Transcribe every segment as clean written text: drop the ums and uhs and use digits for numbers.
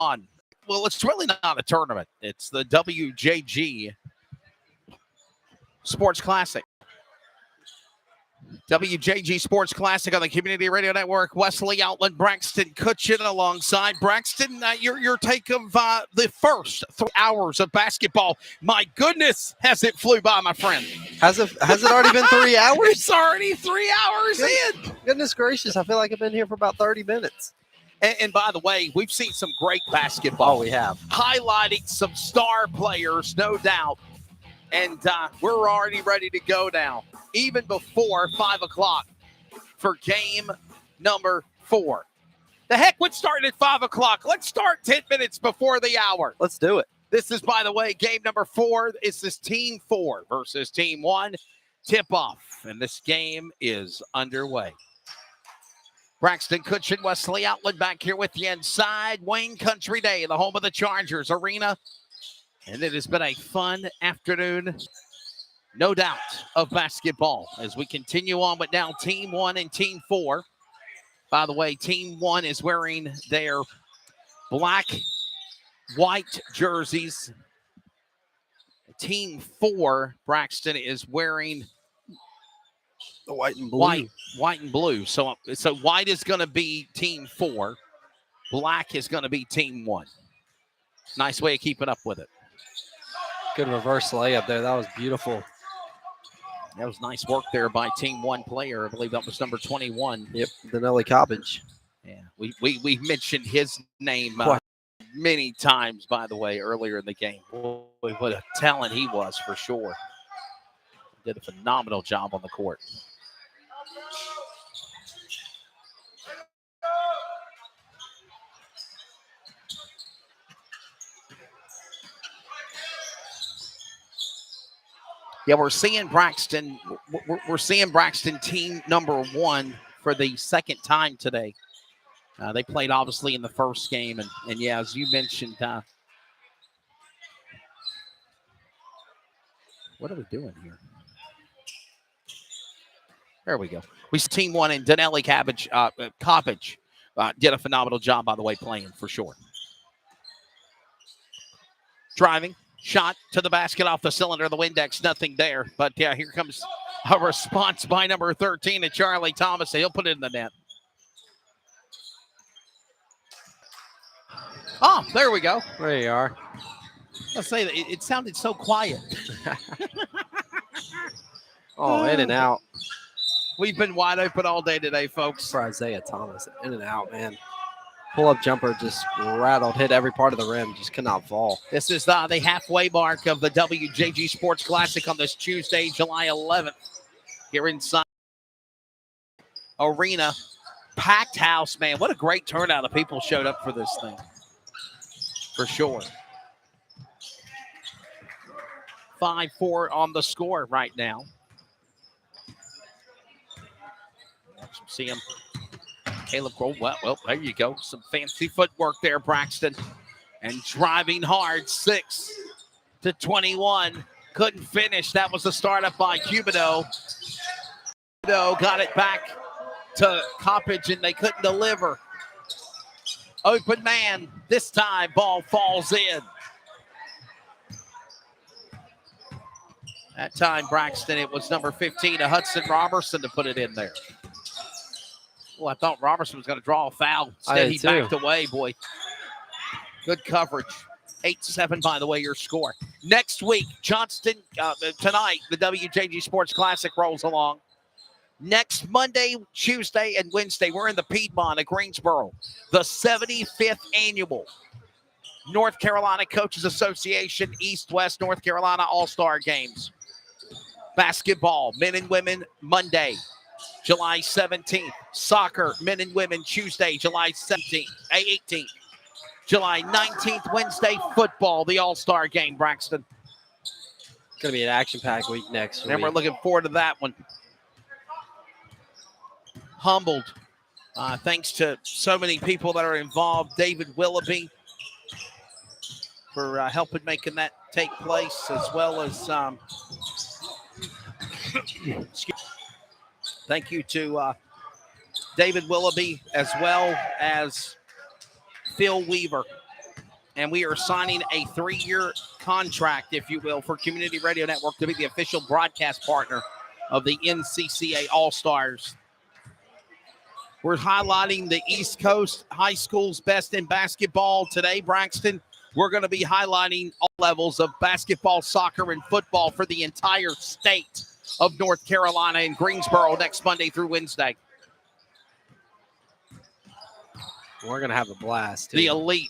on. Well, it's really not a tournament. It's the WJG Sports Classic. WJG Sports Classic on the Community Radio Network. Wesley Outland, Braxton Kutchin alongside. Braxton, your take of the first 3 hours of basketball. My goodness, has it flew by, my friend. Has it already been 3 hours? It's already 3 hours in. Goodness gracious, I feel like I've been here for about 30 minutes. And by the way, we've seen some great basketball. Oh, we have. Highlighting some star players, no doubt. And we're already ready to go now, even before 5 o'clock for game number 4. The heck with starting at 5 o'clock. Let's start 10 minutes before the hour. Let's do it. This is, by the way, game number 4. This is Team 4 versus Team 1. Tip-off, and this game is underway. Braxton Kutchin, Wesley Outland back here with you inside Wayne Country Day, the home of the Chargers Arena. And it has been a fun afternoon, no doubt, of basketball as we continue on with now Team 1 and Team 4. By the way, Team 1 is wearing their black-white jerseys. Team 4, Braxton, is wearing the white and blue. White and blue. So white is going to be Team 4. Black is going to be Team 1. Nice way of keeping up with it. Good reverse layup there. That was beautiful. That was nice work there by Team 1 player. I believe that was number 21. Yep, Danelli Cobbage. Yeah, we mentioned his name many times, by the way, earlier in the game. Boy, what a talent he was for sure. Did a phenomenal job on the court. Yeah, we're seeing Braxton. We're seeing Braxton team number 1 for the second time today. They played obviously in the first game, and yeah, as you mentioned, what are we doing here? There we go. We see Team 1 and Danelli Cobbage did a phenomenal job, by the way, playing for sure. Driving. Shot to the basket off the cylinder of the Windex, nothing there. But yeah, here comes a response by number 13 to Charlie Thomas. He'll put it in the net. Oh, there we go. There you are. I'll say that it sounded so quiet. Oh, in and out. We've been wide open all day today, folks. For Isaiah Thomas, in and out, man. Pull-up jumper just rattled, hit every part of the rim, just could not fall. This is the halfway mark of the WJG Sports Classic on this Tuesday, July 11th. Here inside Arena. Packed house, man. What a great turnout of people showed up for this thing. For sure. 5-4 on the score right now. See him. Caleb Grove, well, there you go. Some fancy footwork there, Braxton. And driving hard, 6-21. Couldn't finish. That was the startup by Cubido. Cubido got it back to Coppage, and they couldn't deliver. Open man. This time, ball falls in. That time, Braxton, it was number 15, Hudson Robertson, to put it in there. Oh, I thought Robertson was going to draw a foul. Instead, he backed away, boy. Good coverage. 8-7, by the way, your score. Next week, Johnston, tonight, the WJG Sports Classic rolls along. Next Monday, Tuesday, and Wednesday, we're in the Piedmont at Greensboro. The 75th annual North Carolina Coaches Association East-West North Carolina All-Star Games. Basketball, men and women, Monday, July 17th. Soccer, men and women, Tuesday, July 18th. July 19th, Wednesday, football, the All-Star Game, Braxton. It's going to be an action-packed week next week. And we're looking forward to that one. Humbled. Thanks to so many people that are involved. David Willoughby for helping making that take place, as well as thank you to David Willoughby, as well as Phil Weaver and we are signing a 3-year contract, if you will, for Community Radio Network to be the official broadcast partner of the NCCA All-Stars. We're highlighting the East Coast High School's best in basketball today, Braxton. We're going to be highlighting all levels of basketball, soccer, and football for the entire state of North Carolina in Greensboro next Monday through Wednesday. We're going to have a blast, too. The elite.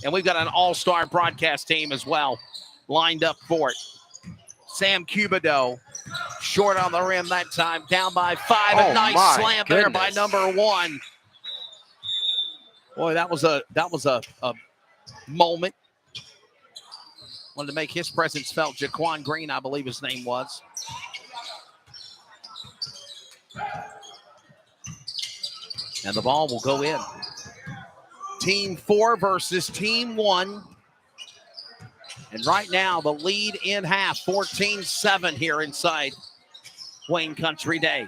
And we've got an all-star broadcast team as well lined up for it. Sam Cubido, short on the rim that time, down by 5. A nice slam there by number 1. Boy, that was a moment. Wanted to make his presence felt. Jaquan Green, I believe his name was. And the ball will go in. Team 4 versus Team 1. And right now, the lead in half, 14-7 here inside Wayne Country Day.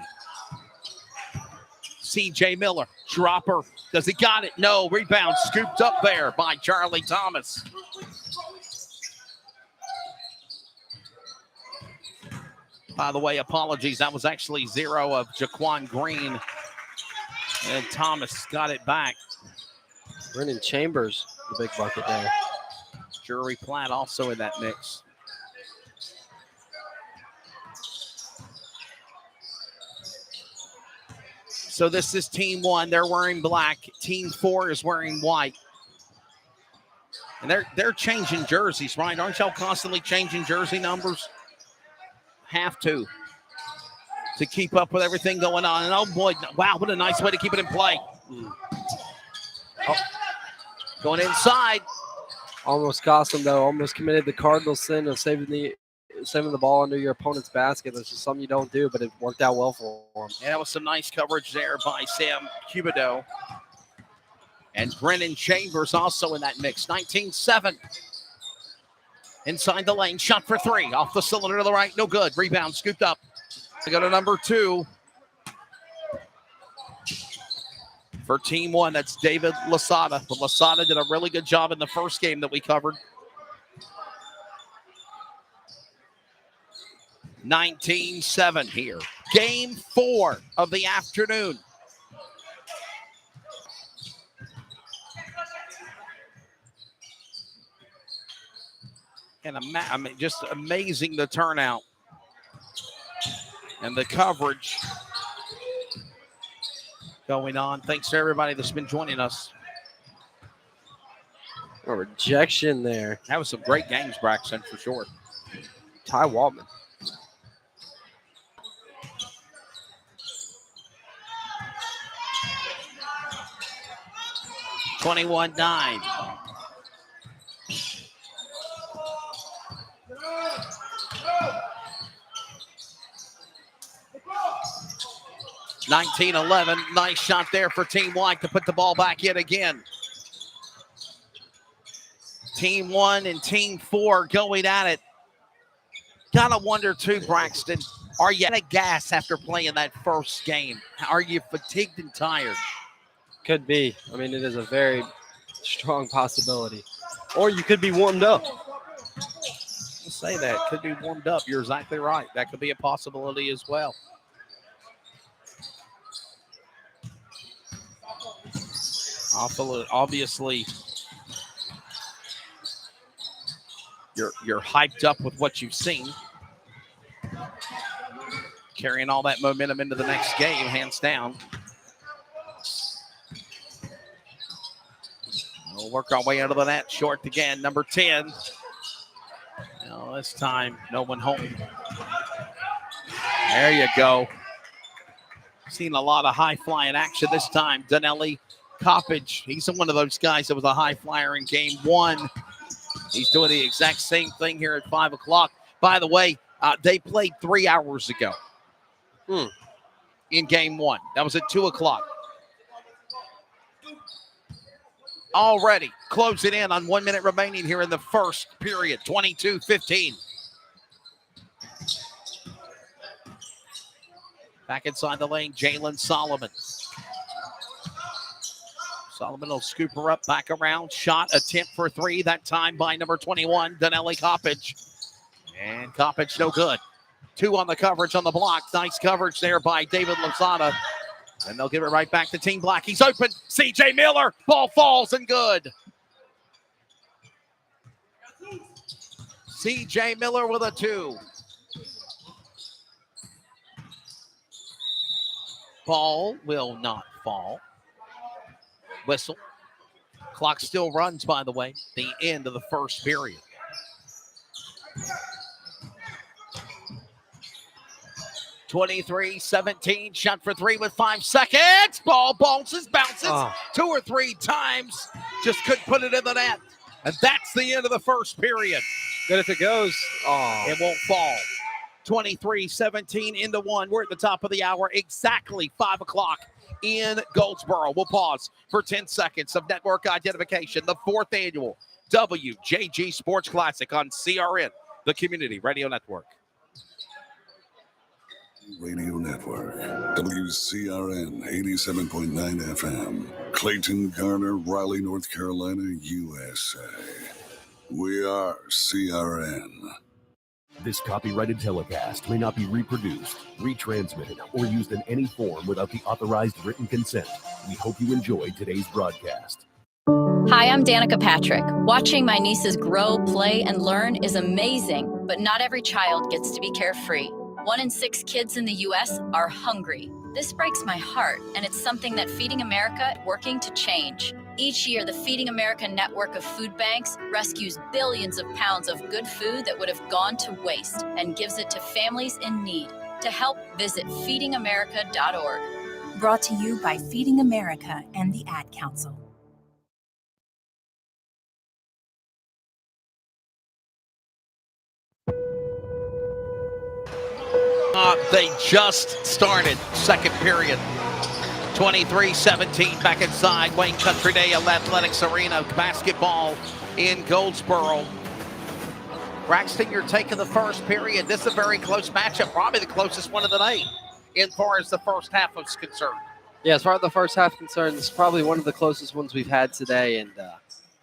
C.J. Miller, dropper. Does he got it? No. Rebound scooped up there by Charlie Thomas. By the way, apologies. That was actually 0 of Jaquan Green. And Thomas got it back. Brennan Chambers, the big bucket there. Drury Platt also in that mix. So this is Team 1. They're wearing black. Team 4 is wearing white. And they're changing jerseys, right? Aren't y'all constantly changing jersey numbers? Have to keep up with everything going on. And oh boy, wow, what a nice way to keep it in play. Oh, going inside. Almost cost them, though. Almost committed the cardinal sin of saving the ball under your opponent's basket. That's just something you don't do, but it worked out well for him. And that was some nice coverage there by Sam Cubido. And Brennan Chambers also in that mix. 19-7. Inside the lane, shot for 3. Off the cylinder to the right, no good. Rebound scooped up. They go to number 2. For Team 1, that's David Lasada. But Lasada did a really good job in the first game that we covered. 19-7 here. Game 4 of the afternoon. And I mean, just amazing the turnout and the coverage going on. Thanks to everybody that's been joining us. A rejection there. That was some great games, Braxton, for sure. Ty Waltman. $21-9. $19-11. Nice shot there for Team White to put the ball back in again. Team 1 and Team 4 going at it. Gotta wonder too, Braxton, are you out of gas after playing that first game? Are you fatigued and tired? Could be. I mean, it is a very strong possibility. Or you could be warmed up. I'll say that. Could be warmed up. You're exactly right. That could be a possibility as well. Obviously, you're hyped up with what you've seen. Carrying all that momentum into the next game, hands down. We'll work our way out of the net. Short again, number 10. Now this time, no one home. There you go. Seen a lot of high-flying action this time. Donnelly Coppage, he's one of those guys that was a high flyer in game 1. He's doing the exact same thing here at 5 o'clock. By the way, they played 3 hours ago in game 1. That was at 2 o'clock. Already closing in on 1 minute remaining here in the first period, 22-15. Back inside the lane, Jalen Solomon. Solomon will scoop her up, back around. Shot attempt for three, that time by number 21, Donnelly Coppage. And Coppage no good. 2 on the coverage on the block. Nice coverage there by David Lozada. And they'll give it right back to Team Black. He's open. C.J. Miller. Ball falls and good. C.J. Miller with a 2. Ball will not fall. Whistle. Clock still runs, by the way. The end of the first period. (23-17) shot for 3 with 5 seconds. Ball bounces 2 or 3 times. Just couldn't put it in the net. And that's the end of the first period. Good if it goes. It won't fall. 23-17 into 1. We're at the top of the hour. Exactly 5 o'clock in Goldsboro. We'll pause for 10 seconds of network identification. The 4th annual WJG Sports Classic on CRN, the Community Radio Network. Radio Network, WCRN 87.9 FM, Clayton, Garner, Raleigh, North Carolina, USA. We are CRN. This copyrighted telecast may not be reproduced, retransmitted, or used in any form without the authorized written consent. We hope you enjoy today's broadcast. Hi, I'm Danica Patrick. Watching my nieces grow, play, and learn is amazing, but not every child gets to be carefree. 1 in 6 kids in the U.S. are hungry. This breaks my heart, and it's something that Feeding America is working to change. Each year, the Feeding America network of food banks rescues billions of pounds of good food that would have gone to waste and gives it to families in need. To help, visit feedingamerica.org. Brought to you by Feeding America and the Ad Council. They just started second period. 23-17 back inside Wayne Country Day Athletics Arena. Basketball in Goldsboro. Braxton, your take of the first period. This is a very close matchup, probably the closest one of the night as far as the first half is concerned. Yeah, as far as the first half is concerned, this is probably one of the closest ones we've had today, and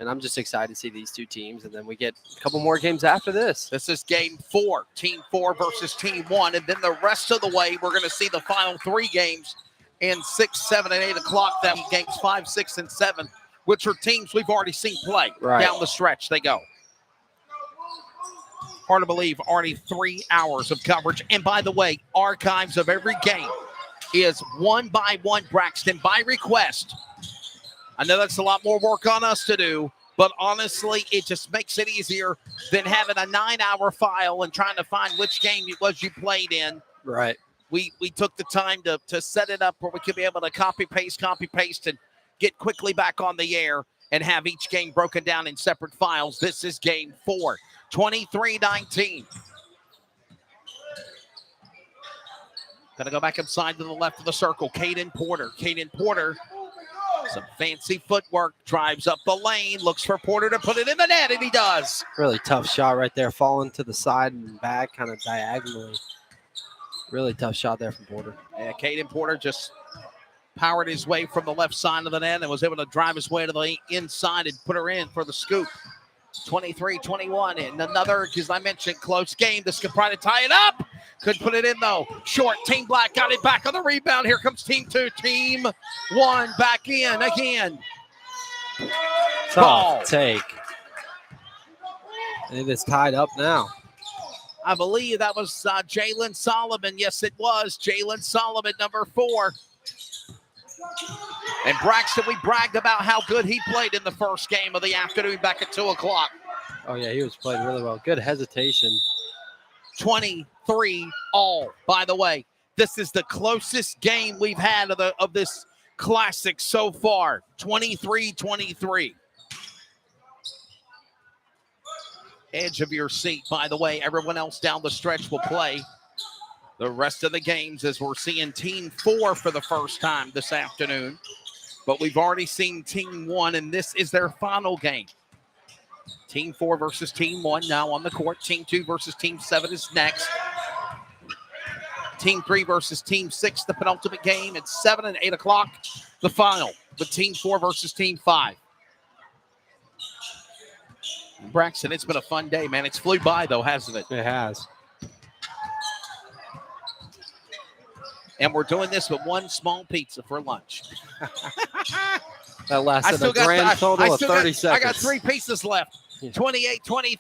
I'm just excited to see these two teams, and then we get a couple more games after this. This is game 4, Team 4 versus Team 1, and then the rest of the way, we're going to see the final 3 games in 6, 7, and 8 o'clock. Then games 5, 6, and 7, which are teams we've already seen play. Down the stretch they go. Hard to believe, already 3 hours of coverage. And by the way, archives of every game is one by one, Braxton, by request. I know that's a lot more work on us to do, but honestly, it just makes it easier than having a 9-hour file and trying to find which game it was you played in. Right. We took the time to set it up where we could be able to copy, paste, and get quickly back on the air and have each game broken down in separate files. This is game 4, 23-19. Going to go back inside to the left of the circle. Caden Porter. Some fancy footwork, drives up the lane, looks for Porter to put it in the net, and he does. Really tough shot right there, falling to the side and back, kind of diagonally. Really tough shot there from Porter. Yeah, Caden Porter just powered his way from the left side of the net and was able to drive his way to the inside and put her in for the scoop. 23-21, and another, as I mentioned, close game. This could probably tie it up. Couldn't put it in, though. Short. Team Black got it back on the rebound. Here comes Team 2. Team 1 back in again. Tough take. And it's tied up now. I believe that was Jalen Solomon. Yes, it was. Jalen Solomon, number 4. And Braxton, we bragged about how good he played in the first game of the afternoon back at 2 o'clock. Oh, yeah, he was playing really well. Good hesitation. 23 all. By the way, this is the closest game we've had of this classic so far. 23-23. Edge of your seat, by the way. Everyone else down the stretch will play the rest of the games as we're seeing Team 4 for the first time this afternoon. But we've already seen Team 1, and this is their final game. Team 4 versus Team 1 now on the court. Team 2 versus Team 7 is next. Team 3 versus Team 6, the penultimate game at 7 and 8 o'clock. the final, the Team 4 versus Team 5. Braxton, it's been a fun day, man. It's flew by, though, hasn't it? It has. And we're doing this with one small pizza for lunch. That lasted a grand total of 30 seconds. I got 3 pieces left. 28-23.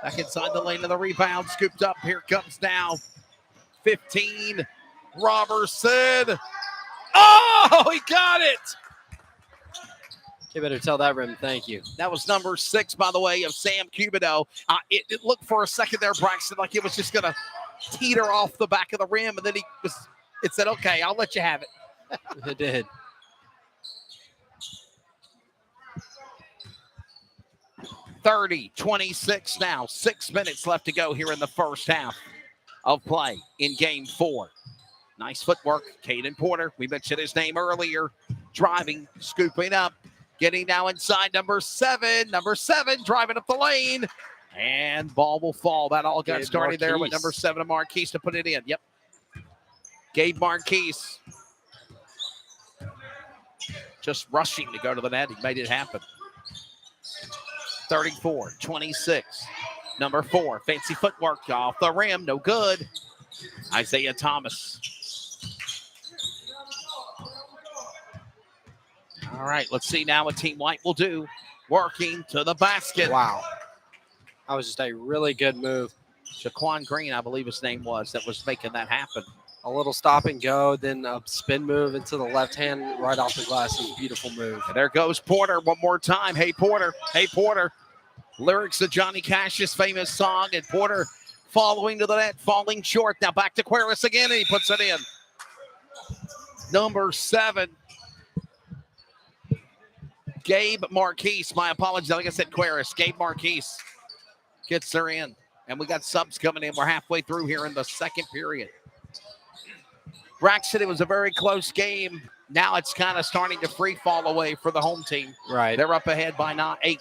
Back inside the lane of the rebound. Scooped up. Here comes now 15. Robertson. Oh, he got it. You better tell that rim thank you. That was number 6, by the way, of Sam Cubido. It looked for a second there, Braxton, like it was just going to teeter off the back of the rim, and then it said, okay, I'll let you have it. It did. (30-26) now. 6 minutes left to go here in the first half of play in game 4. Nice footwork. Caden Porter, we mentioned his name earlier. Driving, scooping up, getting now inside number 7. Number 7 driving up the lane. And ball will fall. That all got started there with number 7 of Marquise to put it in. Yep. Gabe Marquise just rushing to go to the net. He made it happen. 34-26. Number 4, fancy footwork off the rim. No good. Isaiah Thomas. All right, let's see now what Team White will do. Working to the basket. Wow. That was just a really good move. Shaquan Green, I believe his name was, that was making that happen. A little stop and go, then a spin move into the left hand right off the glass. It was a beautiful move. And there goes Porter one more time. Hey, Porter. Hey, Porter. Lyrics of Johnny Cash's famous song, and Porter following to the net, falling short. Now back to Quaris again, and he puts it in. Number 7. Gabe Marquise. My apologies. Like I said, Quaris. Gabe Marquise gets her in. And we got subs coming in. We're halfway through here in the second period. Braxton, it was a very close game. Now it's kind of starting to free fall away for the home team. Right. They're up ahead by 8.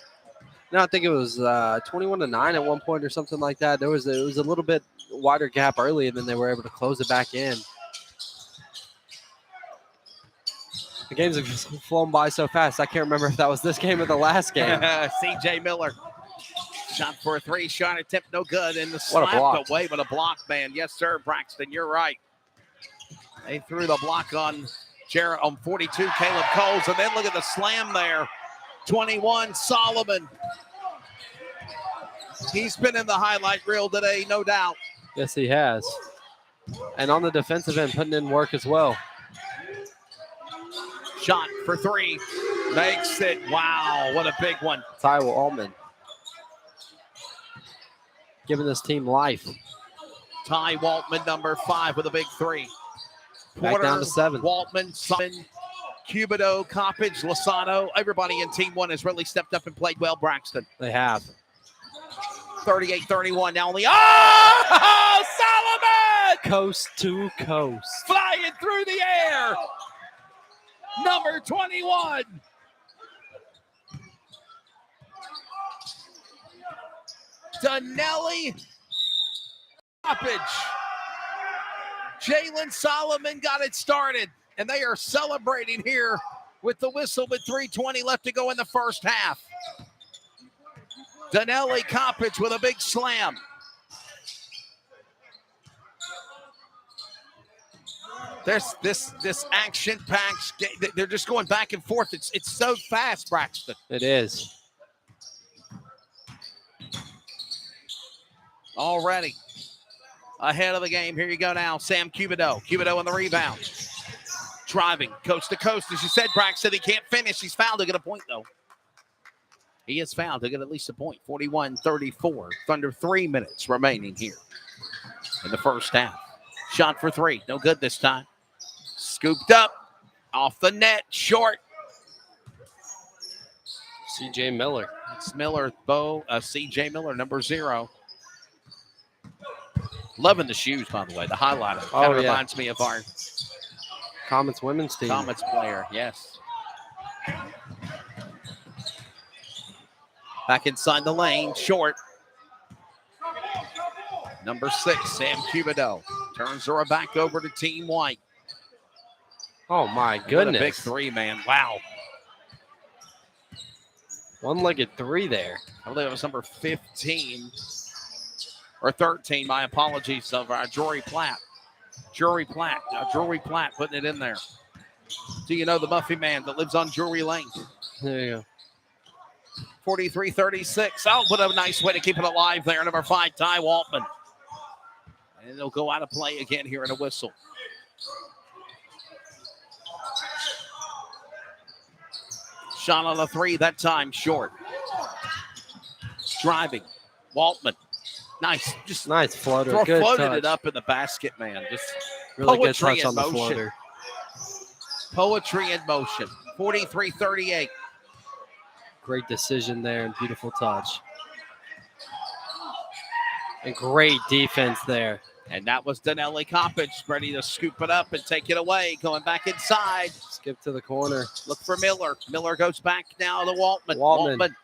No, I think it was 21-9 at one point or something like that. It was a little bit wider gap early, and then they were able to close it back in. The games have just flown by so fast. I can't remember if that was this game or the last game. CJ Miller. Shot for a 3, shot attempt, no good. And the What a block. slapped away, but a block, man. Yes, sir, Braxton, you're right. They threw the block on 42, Caleb Coles. And then look at the slam there. 21, Solomon. He's been in the highlight reel today, no doubt. Yes, he has. And on the defensive end, putting in work as well. Shot for 3. Makes it. Wow, what a big one. Ty Wallman giving this team life. Ty Waltman, number 5, with a big 3. Back Porter, down to 7. Waltman, Simon, Cubido, Coppage, Lozano. Everybody in Team 1 has really stepped up and played well, Braxton. They have. 38-31 now only. Oh, Solomon! Coast to coast. Flying through the air. Number 21. Danelli Coppage. Jalen Solomon got it started, and they are celebrating here with the whistle with 3:20 left to go in the first half. Danelli Coppage with a big slam. There's this action-packed. They're just going back and forth. It's so fast, Braxton. It is. Already ahead of the game. Here you go now. Sam Cubido. Cubido on the rebound. Driving coast to coast. As you said, Braxton, he can't finish. He's fouled. He'll get a point, though. He is fouled. He'll get at least a point. 41-34. Under 3 minutes remaining here in the first half. Shot for 3. No good this time. Scooped up. Off the net. Short. CJ Miller. It's Miller. CJ Miller, number 0. Loving the shoes, by the way. The highlighter. Kind of reminds me of our Comets women's team. Comets player, yes. Back inside the lane, short. Number 6, Sam Cubido. Turns her back over to Team White. Oh, my What a goodness. big three, man. Wow. One-legged three there. I believe it was number 15 or 13. My apologies of Jory Platt. Drury Platt putting it in there. Do you know the Muffy man that lives on Drury Lane? There you go. 43-36. Oh, what a nice way to keep it alive there. Number 5, Ty Waltman. And they'll go out of play again here in a whistle. Shot on the three, that time short. Driving. Waltman. Nice. Just nice floater. Good floated touch. it up in the basket, man. Just really good poetry touch in on the motion. floater. Poetry in motion. 43-38. Great decision there and beautiful touch. And great defense there. And that was Danelli Coppage ready to scoop it up and take it away. Going back inside. Skip to the corner. Look for Miller. Miller goes back now to Waltman. Waltman.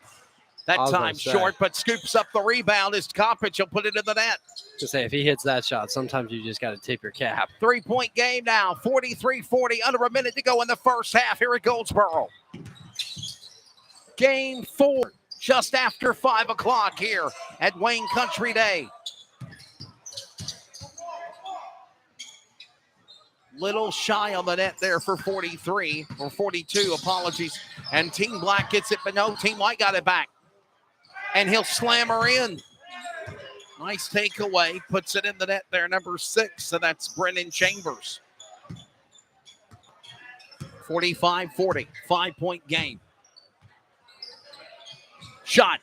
That time short, but scoops up the rebound as Coppage will put it in the net. To say, if he hits that shot, sometimes you just got to tip your cap. 3-point game now. 43-40. Under a minute to go in the first half here at Goldsboro. Game 4, just after 5 o'clock here at Wayne Country Day. Little shy on the net there for 43 or 42, apologies. And Team Black gets it, but no, Team White got it back. And he'll slam her in. Nice takeaway, puts it in the net there, number 6, so that's Brennan Chambers. 45-40, 5-point game. Shot.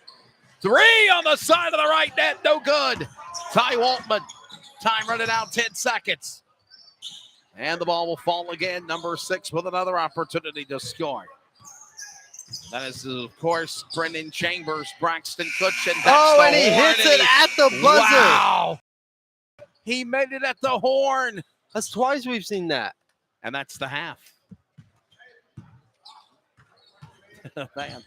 3 on the side of the right net, no good. Ty Waltman, time running out 10 seconds. And the ball will fall again. Number 6 with another opportunity to score. That is, of course, Brendan Chambers, Braxton Cushion. And he hits it at the buzzer. Wow. He made it at the horn. That's twice we've seen that. And that's the half. Man.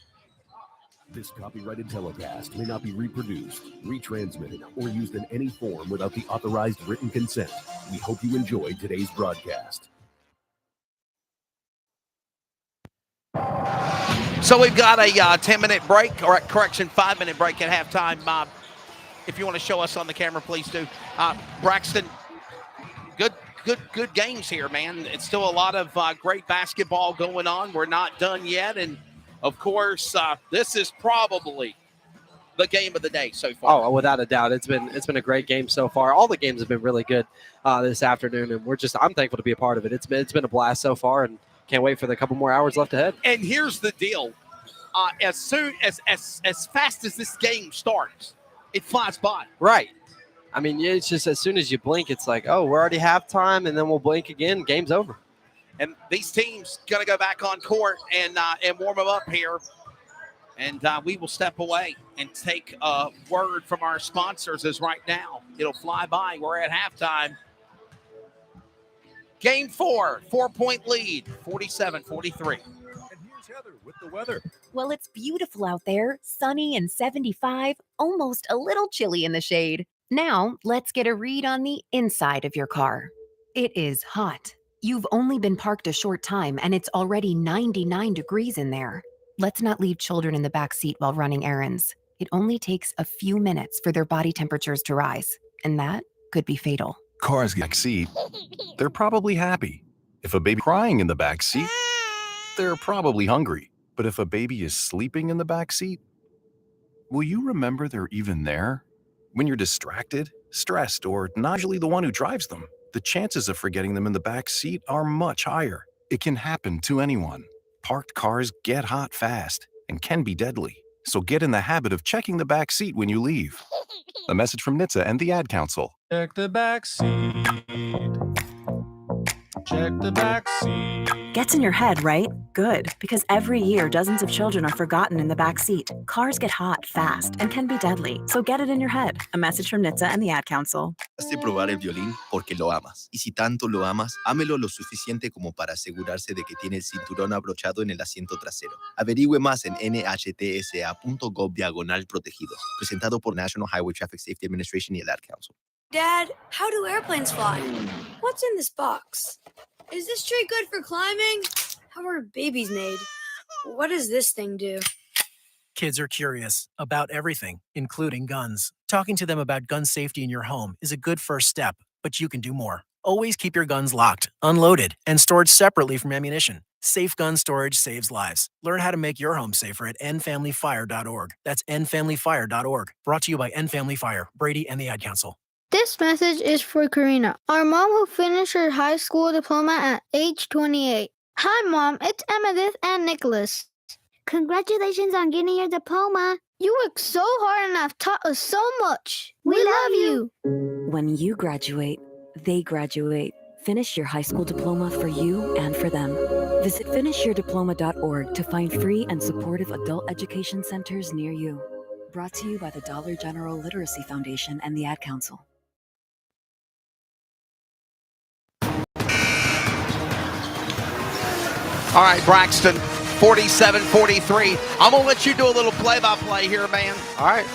This copyrighted telecast may not be reproduced, retransmitted, or used in any form without the authorized written consent. We hope you enjoyed today's broadcast. So we've got a 10-minute break, or correction, 5-minute break at halftime. If you want to show us on the camera, please do. Braxton, good games here, man. It's still a lot of great basketball going on. We're not done yet, and of course, this is probably the game of the day so far. Oh, without a doubt, it's been a great game so far. All the games have been really good this afternoon, and I'm thankful to be a part of it. It's been a blast so far, and can't wait for the couple more hours left ahead. And here's the deal: as fast as this game starts, it flies by. Right. I mean, it's just as soon as you blink, it's like, oh, we're already halftime, and then we'll blink again, game's over. And these teams going to go back on court and warm them up here. And we will step away and take a word from our sponsors as right now. It'll fly by. We're at halftime. Game 4, 4-point lead, 47-43. And here's Heather with the weather. Well, it's beautiful out there, sunny and 75, almost a little chilly in the shade. Now, let's get a read on the inside of your car. It is hot. You've only been parked a short time and it's already 99 degrees in there. Let's not leave children in the back seat while running errands. It only takes a few minutes for their body temperatures to rise, and that could be fatal. Cars back seat. They're probably happy. If a baby crying in the back seat, they're probably hungry. But if a baby is sleeping in the back seat, will you remember they're even there? When you're distracted, stressed, or not usually the one who drives them, the chances of forgetting them in the back seat are much higher. It can happen to anyone. Parked cars get hot fast and can be deadly. So get in the habit of checking the back seat when you leave. A message from NHTSA and the Ad Council. Check the back seat. Check the back seat. Gets in your head, right? Good, because every year dozens of children are forgotten in the back seat. Cars get hot fast and can be deadly, so get it in your head. A message from NHTSA and the Ad Council. De probar el violín porque lo amas. Y si tanto lo amas, ámelo lo suficiente como para asegurarse de que tiene el cinturón abrochado en el asiento trasero. Averigüe más en nhtsa.gov/protegidos. Presentado por National Highway Traffic Safety Administration y el Ad Council. Dad, how do airplanes fly? What's in this box? Is this tree good for climbing? How are babies made? What does this thing do? Kids are curious about everything, including guns. Talking to them about gun safety in your home is a good first step, but you can do more. Always keep your guns locked, unloaded, and stored separately from ammunition. Safe gun storage saves lives. Learn how to make your home safer at endfamilyfire.org. That's endfamilyfire.org. Brought to you by End Family Fire, Brady, and the Ad Council. This message is for Karina, our mom who finished her high school diploma at age 28. Hi, Mom. It's Emmettith and Nicholas. Congratulations on getting your diploma. You worked so hard and have taught us so much. We love you. When you graduate, they graduate. Finish your high school diploma for you and for them. Visit finishyourdiploma.org to find free and supportive adult education centers near you. Brought to you by the Dollar General Literacy Foundation and the Ad Council. All right, Braxton, 47-43. I'm going to let you do a little play-by-play here, man. All right.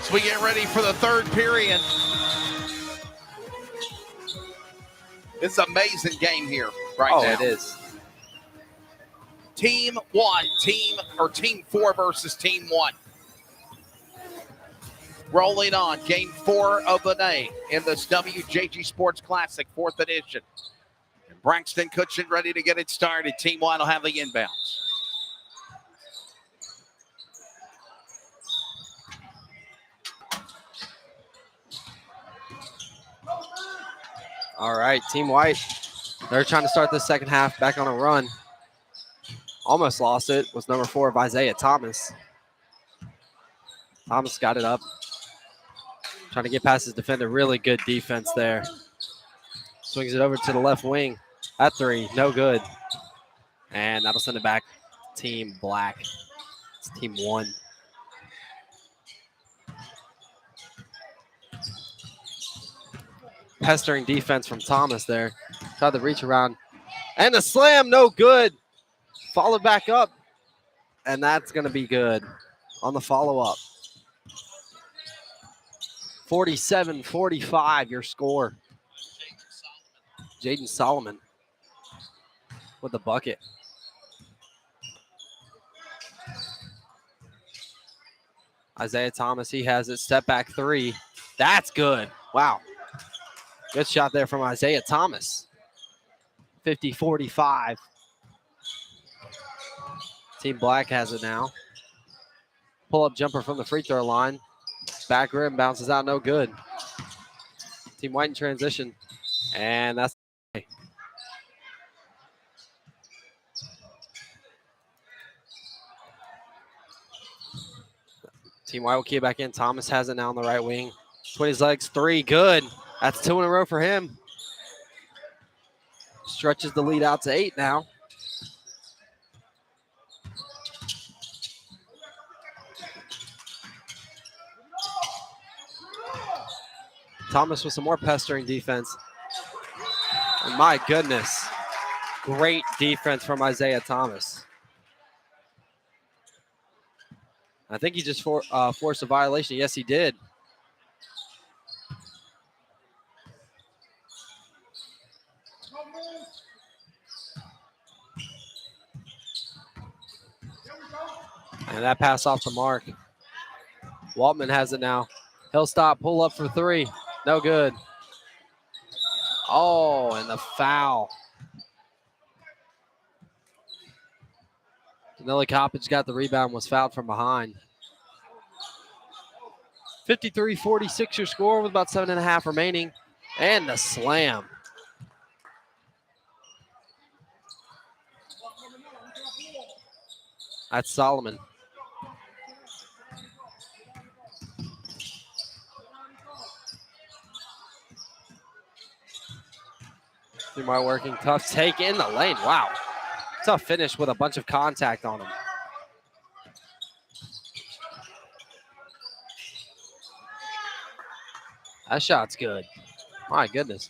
So we get ready for the third period. It's an amazing game here right now. Oh, it is. Team 4 versus Team 1. Rolling on game 4 of the day in this WJG Sports Classic, 4th edition. And Braxton Cutchin ready to get it started. Team 1 will have the inbounds. All right, Team White. They're trying to start the second half back on a run. Almost lost it. Was number 4 of Isaiah Thomas. Thomas got it up. Trying to get past his defender. Really good defense there. Swings it over to the left wing. At 3, no good. And that'll send it back. Team Black. It's Team 1. Pestering defense from Thomas there. Tried to reach around. And the slam, no good. Followed back up. And that's going to be good on the follow-up. 47-45, your score. Jaden Solomon with the bucket. Isaiah Thomas, he has it. Step back 3. That's good. Wow. Good shot there from Isaiah Thomas. 50-45. Team Black has it now. Pull-up jumper from the free throw line. Back rim bounces out, no good. Team White in transition. And that's Team White will key it back in. Thomas has it now on the right wing. Between his legs, 3, good. That's 2 in a row for him. Stretches the lead out to 8 now. Thomas with some more pestering defense. And my goodness, great defense from Isaiah Thomas. I think he just forced a violation. Yes, he did. And that pass off the mark. Waltman has it now. He'll stop, pull up for 3. No good. Oh, and the foul. Danilo Coppage got the rebound, was fouled from behind. 53-46 your score with about 7.5 remaining. And the slam. That's Solomon. Team White working, tough take in the lane. Wow. Tough finish with a bunch of contact on him. That shot's good. My goodness.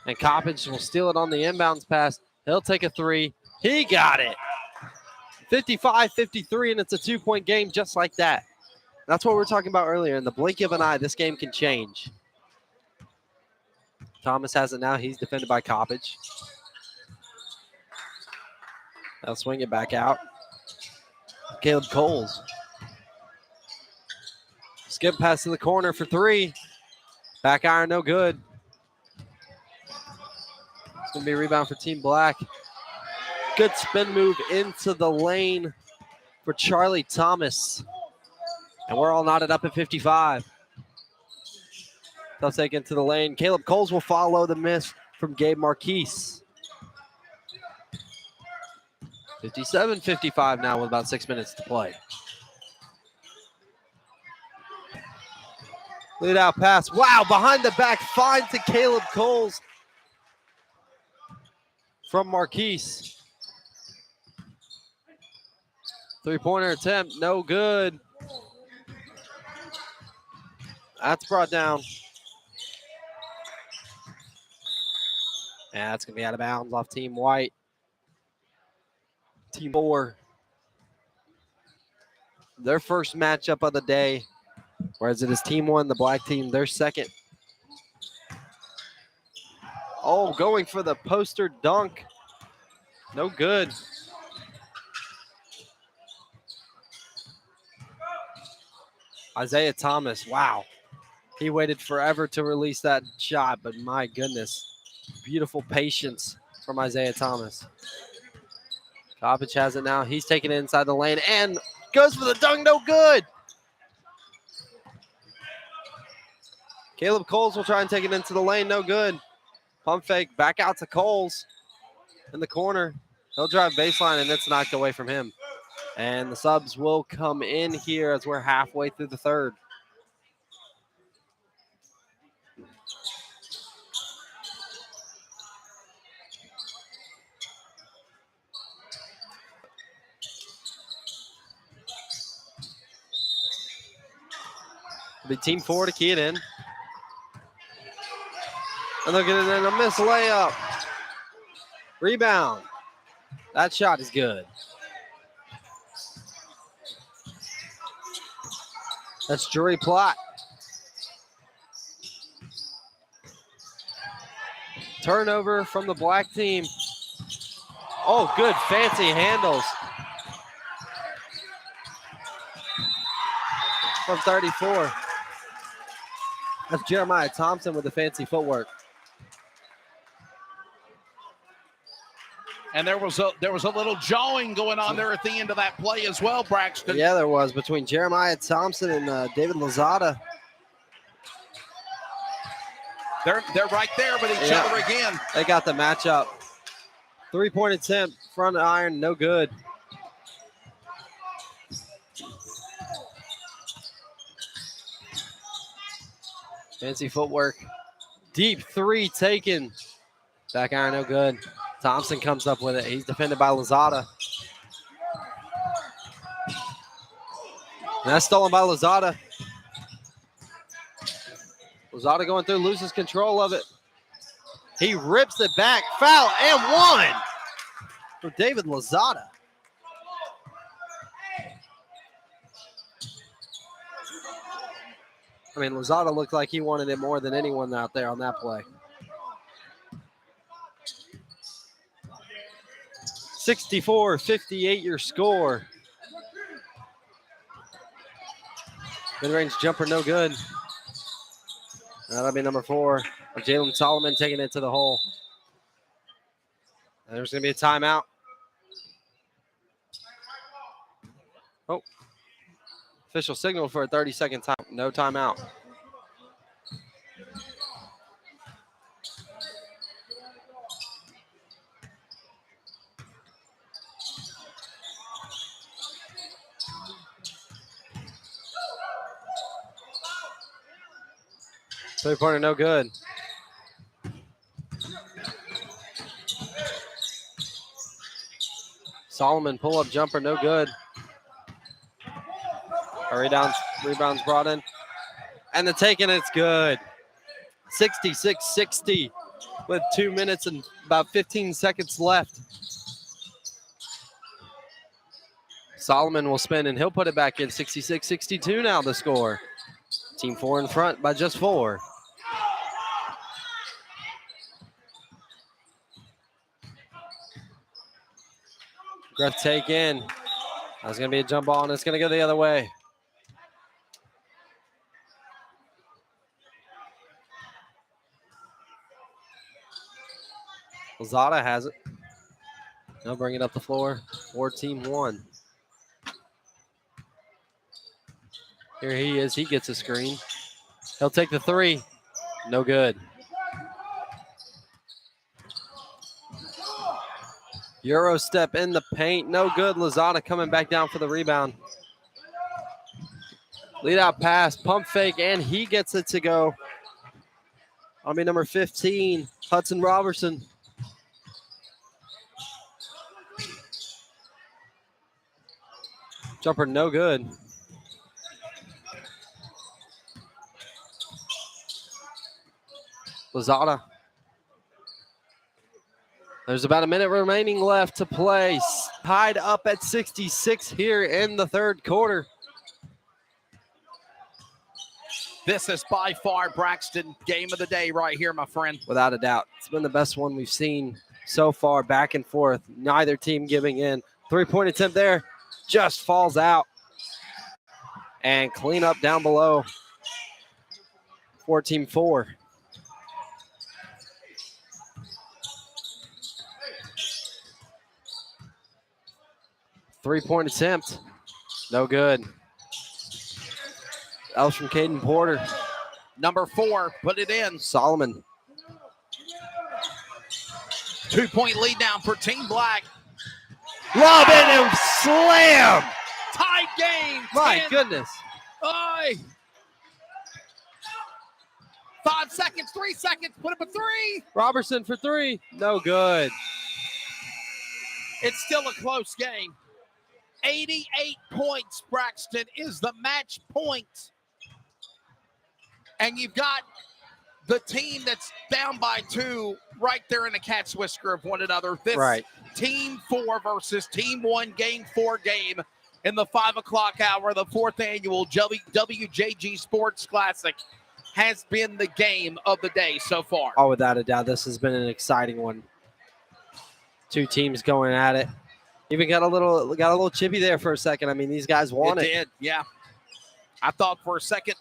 And Coppage will steal it on the inbounds pass. He'll take a 3. He got it. 55-53, and it's a 2-point game just like that. That's what we were talking about earlier. In the blink of an eye, this game can change. Thomas has it now. He's defended by Coppage. They'll swing it back out. Caleb Coles. Skip pass to the corner for three. Back iron, no good. It's going to be a rebound for Team Black. Good spin move into the lane for Charlie Thomas. And we're all knotted up at 55. They'll take it to the lane. Caleb Coles will follow the miss from Gabe Marquise. 57-55 now with about 6 minutes to play. Lead out pass. Wow, behind the back find to Caleb Coles from Marquise. Three-pointer attempt, no good. That's brought down. And that's going to be out of bounds off Team White. Team 4. Their first matchup of the day. Whereas it is Team 1, the Black team, their second. Oh, going for the poster dunk. No good. Isaiah Thomas, wow. He waited forever to release that shot, but my goodness. Beautiful patience from Isaiah Thomas. Kopic has it now. He's taking it inside the lane and goes for the dunk, no good. Caleb Coles will try and take it into the lane, no good. Pump fake, back out to Coles in the corner. He'll drive baseline, and it's knocked away from him. And the subs will come in here as we're halfway through the third. It'll be Team 4 to key it in. And they'll get it in a missed layup. Rebound. That shot is good. That's Drury Plott. Turnover from the Black team. Oh, good fancy handles from 34. That's Jeremiah Thompson with the fancy footwork. And there was a little jawing going on there at the end of that play as well, Braxton. Yeah, there was between Jeremiah Thompson and David Lozada. They're right there with each other again. They got the matchup. Three-point attempt, front iron, no good. Fancy footwork. Deep three taken. Back iron, no good. Thompson comes up with it. He's defended by Lozada. And that's stolen by Lozada. Lozada going through, loses control of it. He rips it back. Foul and one for David Lozada. I mean, Lozada looked like he wanted it more than anyone out there on that play. 64-58 your score. Mid-range jumper, no good. That'll be number 4. Jalen Solomon taking it to the hole. And there's going to be a timeout. Oh. Official signal for a 30-second time. No timeout. Three-pointer, no good. Solomon pull-up jumper, no good. Rebounds brought in. And the taking, it's good. 66-60 with 2 minutes and about 15 seconds left. Solomon will spin, and he'll put it back in. 66-62 now the score. Team 4 in front by just 4. Greff take in. That's going to be a jump ball, and it's going to go the other way. Lozada has it. They'll bring it up the floor for team one. Here he is. He gets a screen. He'll take the three. No good. Euro step in the paint. No good. Lozada coming back down for the rebound. Lead out pass. Pump fake, and he gets it to go. I'll be number 15, Hudson Robertson. Jumper no good. Lozada. There's about a minute remaining left to play. Tied up at 66 here in the third quarter. This is by far Braxton game of the day right here, my friend. Without a doubt. It's been the best one we've seen so far, back and forth. Neither team giving in. Three-point attempt there. Just falls out. And clean up down below for team 4. Three-point attempt. No good. That was from Caden Porter. Number 4, put it in. Solomon. 2-point lead down for Team Black. Lob in and slam. Tied game. My goodness. Oy. 5 seconds, 3 seconds, put up a 3. Robertson for 3. No good. It's still a close game. 88 points, Braxton, is the match point. And you've got the team that's down by 2 right there in a cat's whisker of one another. This right. Team 4 versus Team 1 game 4 game in the 5 o'clock hour. The 4th annual WJG Sports Classic has been the game of the day so far. Oh, without a doubt, this has been an exciting one. 2 teams going at it. Even got a little chippy there for a second. I mean, these guys won it. It did, yeah. I thought for a second,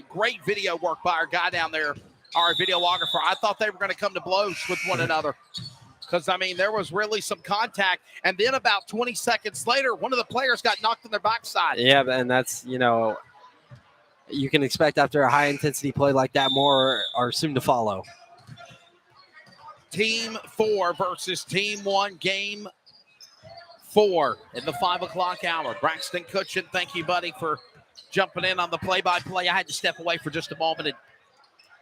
great video work by our guy down there, our videographer. I thought they were going to come to blows with one another because, I mean, there was really some contact. And then about 20 seconds later, one of the players got knocked on their backside. Yeah, and that's, you know, you can expect after a high-intensity play like that, more are soon to follow. Team 4 versus Team 1, game 4 in the 5 o'clock hour. Braxton Cutchin, thank you, buddy, for jumping in on the play-by-play. I had to step away for just a moment and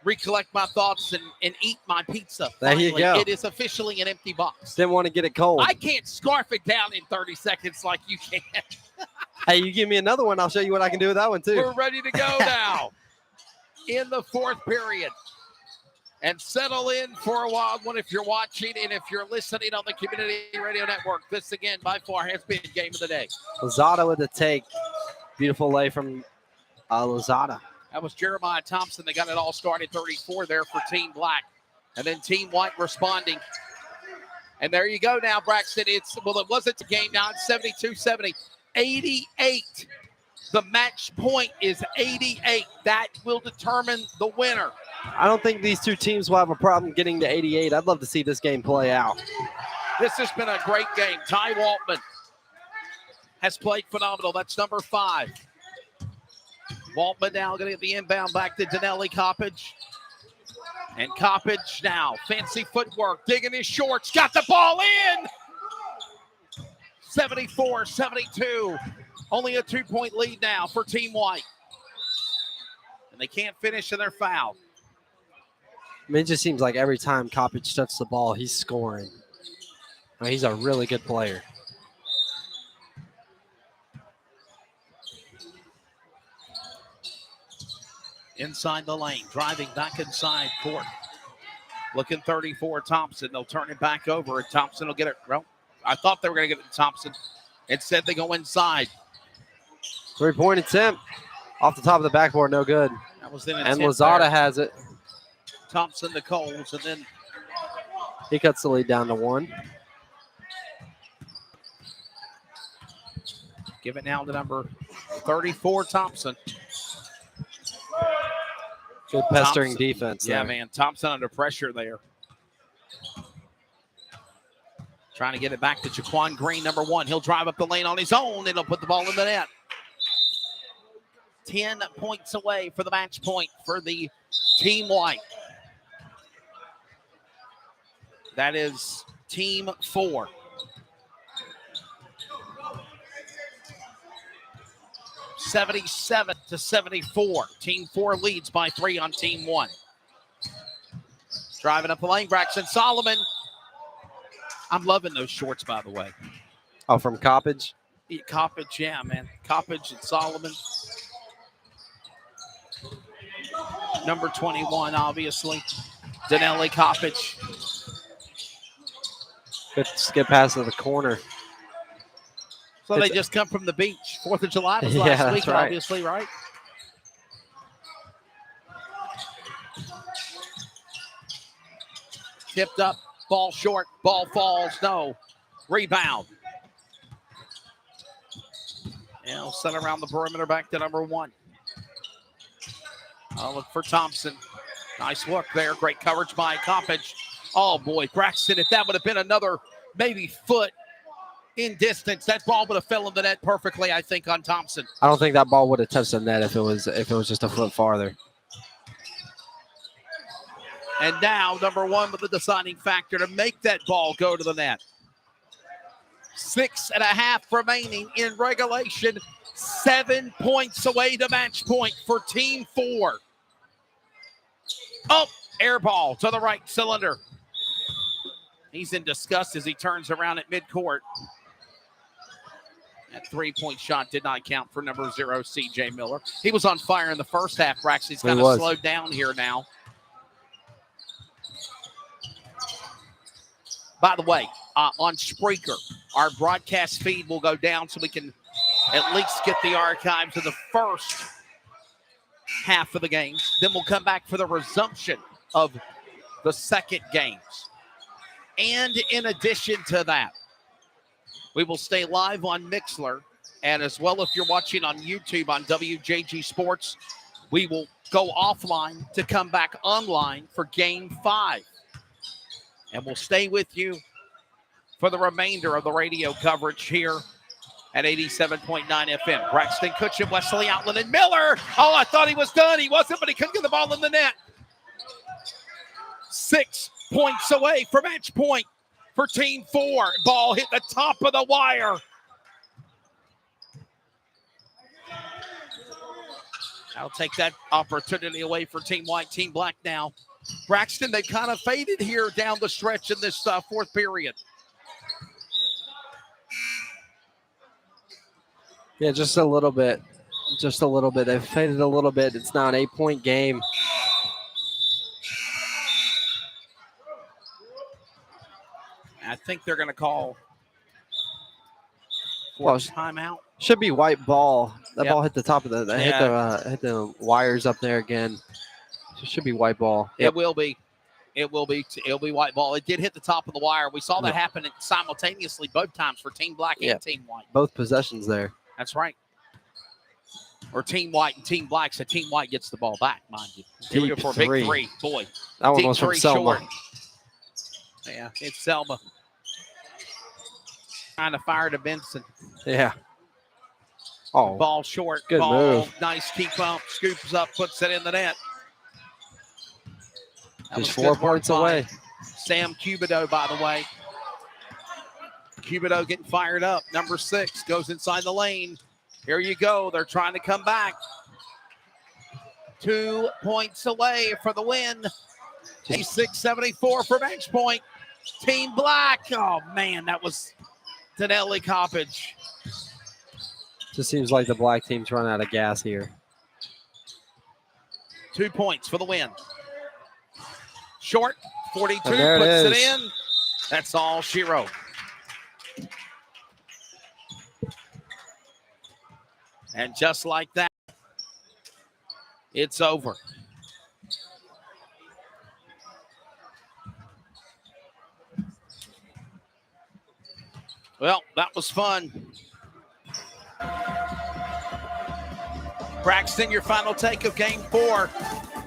recollect my thoughts and eat my pizza. There you go. It is officially an empty box. Didn't want to get it cold. I can't scarf it down in 30 seconds like you can. Hey, you give me another one, I'll show you what I can do with that one, too. We're ready to go now in the 4th period. And settle in for a wild one if you're watching and if you're listening on the Community Radio Network. This, again, by far has been game of the day. Lozada with the take. Beautiful lay from Lozada. That was Jeremiah Thompson. They got it all started 34 there for Team Black. And then Team White responding. And there you go now, Braxton. It wasn't a game now. It's 72-70. 88. The match point is 88. That will determine the winner. I don't think these 2 teams will have a problem getting to 88. I'd love to see this game play out. This has been a great game. Ty Waltman has played phenomenal. That's number 5. Waltman now going to get the inbound back to Danelli Coppage. And Coppage now, fancy footwork, digging his shorts, got the ball in! 74-72. Only a 2-point lead now for Team White. And they can't finish and they're fouled. I mean, it just seems like every time Coppage touches the ball, he's scoring. I mean, he's a really good player. Inside the lane, driving back inside court. Looking 34, Thompson. They'll turn it back over, and Thompson will get it. Well, I thought they were going to get it to Thompson. Instead, they go inside. 3-point attempt. Off the top of the backboard, no good. That was an and Lozada there. has it. Thompson to Coles, and then he cuts the lead down to 1. Give it now to number 34, Thompson. Good pestering Thompson. defense. Yeah, there. man. Thompson under pressure there. Trying to get it back to Jaquan Green, number 1. He'll drive up the lane on his own, and he'll put the ball in the net. 10 points away for the match point for the Team White. That is Team 4. (77-74). Team 4 leads by 3 on Team 1. Driving up the lane, Braxton Solomon. I'm loving those shorts, by the way. Oh, from Coppage? Coppage, yeah, man. Coppage and Solomon. Number 21, obviously. Danelli Coppage. Good skip pass to the corner. So they just come from the beach. 4th of July was last week, right. obviously, right? Tipped up, ball short, ball falls, no. Rebound. And we'll set around the perimeter back to number 1. I'll look for Thompson. Nice look there. Great coverage by Coppage. Oh, boy, Braxton, if that would have been another maybe foot in distance, that ball would have fell in the net perfectly, I think, on Thompson. I don't think that ball would have touched the net if it was just a foot farther. And now, number 1 with the deciding factor to make that ball go to the net. 6.5 remaining in regulation. 7 points away to match point for Team 4. Oh, air ball to the right cylinder. He's in disgust as he turns around at midcourt. That 3-point shot did not count for number 0, C.J. Miller. He was on fire in the first half. Braxton's kind of slowed down here now. By the way, on Spreaker, our broadcast feed will go down so we can at least get the archives of the first half of the game. Then we'll come back for the resumption of the second games. And in addition to that, we will stay live on Mixler. And as well, if you're watching on YouTube on WJG Sports, we will go offline to come back online for Game 5. And we'll stay with you for the remainder of the radio coverage here at 87.9 FM. Braxton Kutcher, Wesley Outland, and Miller. Oh, I thought he was done. He wasn't, but he couldn't get the ball in the net. 6 points away from match point for Team 4. Ball hit the top of the wire. I'll take that opportunity away for Team White, Team Black now. Braxton, they kind of faded here down the stretch in this fourth period. Yeah, just a little bit. Just a little bit. They've faded a little bit. It's now an 8-point game. I think they're going to call for timeout. Should be white ball. That ball hit the top of the hit the wires up there again. So it should be white ball. It will be. It'll be white ball. It did hit the top of the wire. We saw that happen simultaneously both times for Team Black and Team White. Both possessions there. That's right. Or Team White and Team Black. So Team White gets the ball back, mind you. Here we go for a big three. Boy. That one was from Selma. Short. Yeah, it's Selma. Trying to fire to Benson. Yeah. Oh. Ball short. Good ball. move. Nice key pump. Scoops up, puts it in the net. Just 4 points away. Sam Cubido, by the way. Cubido getting fired up. Number 6 goes inside the lane. Here you go. They're trying to come back. 2 points away for the win. 86-74 for match point. Team Black. Oh, man, that was Danelli Coppage. Just seems like the black team's run out of gas here. 2 points for the win. Short, 42, puts it in. That's all she wrote. And just like that, it's over. Well, that was fun. Braxton, your final take of game 4.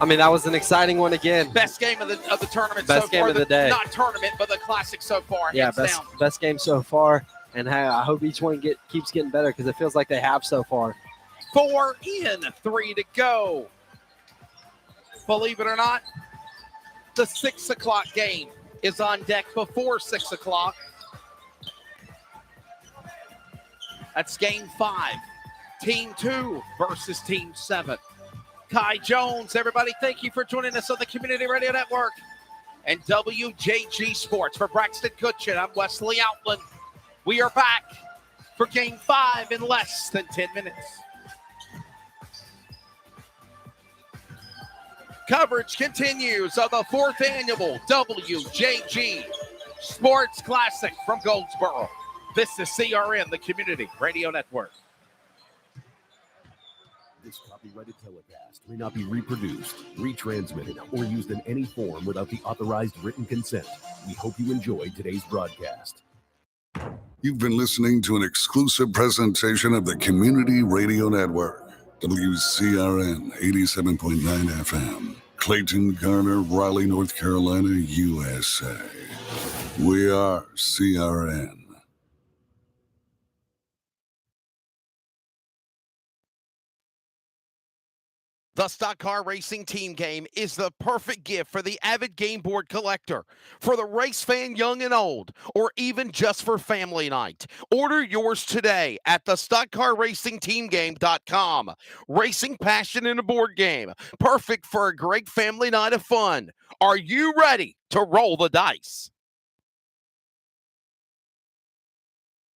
I mean, that was an exciting one again. Best game of the tournament Best so game far. of the day. Not tournament, but the classic so far. Yeah, hands down. best game so far. And hey, I hope each one keeps getting better because it feels like they have so far. 4 in, 3 to go. Believe it or not, the 6 o'clock game is on deck before 6 o'clock. That's game 5. Team 2 versus Team 7. Kai Jones, everybody, thank you for joining us on the Community Radio Network and WJG Sports. For Braxton Kutchin, I'm Wesley Outland. We are back for game 5 in less than 10 minutes. Coverage continues of the 4th annual WJG Sports Classic from Goldsboro. This is CRN, the Community Radio Network. This copyrighted telecast may not be reproduced, retransmitted, or used in any form without the authorized written consent. We hope you enjoyed today's broadcast. You've been listening to an exclusive presentation of the Community Radio Network, WCRN 87.9 FM, Clayton, Garner, Raleigh, North Carolina, USA. We are CRN. The Stock Car Racing Team Game is the perfect gift for the avid game board collector, for the race fan young and old, or even just for family night. Order yours today at thestockcarracingteamgame.com. Racing passion in a board game, perfect for a great family night of fun. Are you ready to roll the dice?